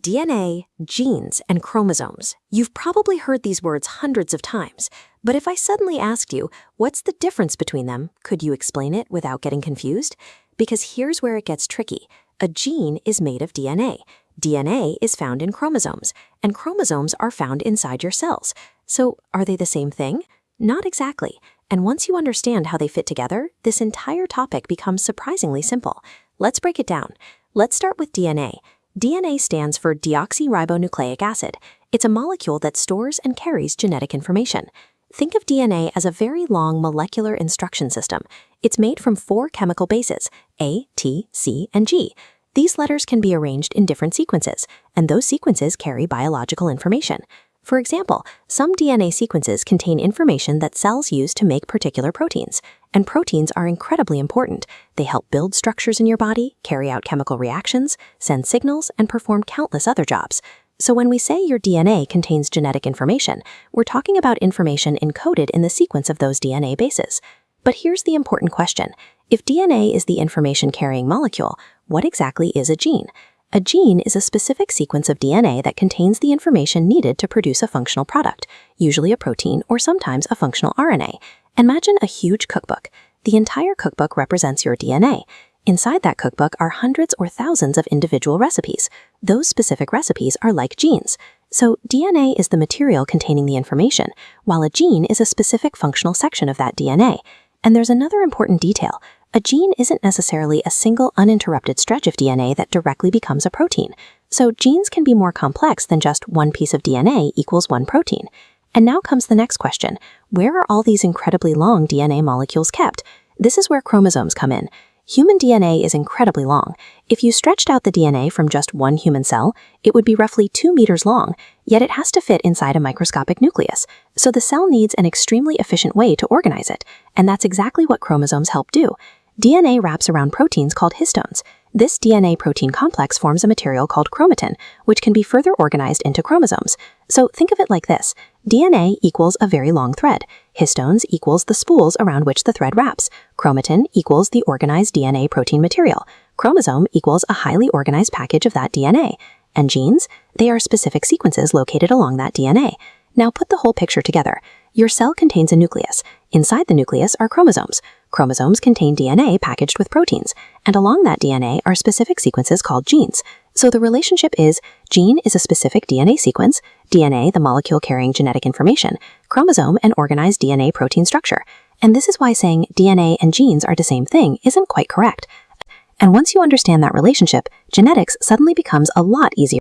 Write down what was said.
DNA, genes, and chromosomes. You've probably heard these words hundreds of times, but if I suddenly asked you, what's the difference between them, could you explain it without getting confused? Because here's where it gets tricky. A gene is made of DNA. DNA is found in chromosomes, and chromosomes are found inside your cells. So are they the same thing? Not exactly. And once you understand how they fit together, this entire topic becomes surprisingly simple. Let's break it down. Let's start with DNA. DNA stands for deoxyribonucleic acid. It's a molecule that stores and carries genetic information. Think of DNA as a very long molecular instruction system. It's made from 4 chemical bases, A, T, C, and G. These letters can be arranged in different sequences, and those sequences carry biological information. For example, some DNA sequences contain information that cells use to make particular proteins. And proteins are incredibly important. They help build structures in your body, carry out chemical reactions, send signals, and perform countless other jobs. So when we say your DNA contains genetic information, we're talking about information encoded in the sequence of those DNA bases. But here's the important question. If DNA is the information-carrying molecule, what exactly is a gene? A gene is a specific sequence of DNA that contains the information needed to produce a functional product, usually a protein or sometimes a functional RNA. Imagine a huge cookbook. The entire cookbook represents your DNA. Inside that cookbook are hundreds or thousands of individual recipes. Those specific recipes are like genes. So DNA is the material containing the information, while a gene is a specific functional section of that DNA. And there's another important detail. A gene isn't necessarily a single uninterrupted stretch of DNA that directly becomes a protein. So genes can be more complex than just one piece of DNA equals one protein. And now comes the next question. Where are all these incredibly long DNA molecules kept? This is where chromosomes come in. Human DNA is incredibly long. If you stretched out the DNA from just one human cell, it would be roughly 2 meters long, yet it has to fit inside a microscopic nucleus. So the cell needs an extremely efficient way to organize it. And that's exactly what chromosomes help do. DNA wraps around proteins called histones. This DNA-protein complex forms a material called chromatin, which can be further organized into chromosomes. So think of it like this. DNA equals a very long thread. Histones equals the spools around which the thread wraps. Chromatin equals the organized DNA-protein material. Chromosome equals a highly organized package of that DNA. And genes? They are specific sequences located along that DNA. Now put the whole picture together. Your cell contains a nucleus. Inside the nucleus are chromosomes. Chromosomes contain DNA packaged with proteins, and along that DNA are specific sequences called genes. So the relationship is, gene is a specific DNA sequence, DNA the molecule carrying genetic information, chromosome an organized DNA protein structure. And this is why saying DNA and genes are the same thing isn't quite correct. And once you understand that relationship, genetics suddenly becomes a lot easier.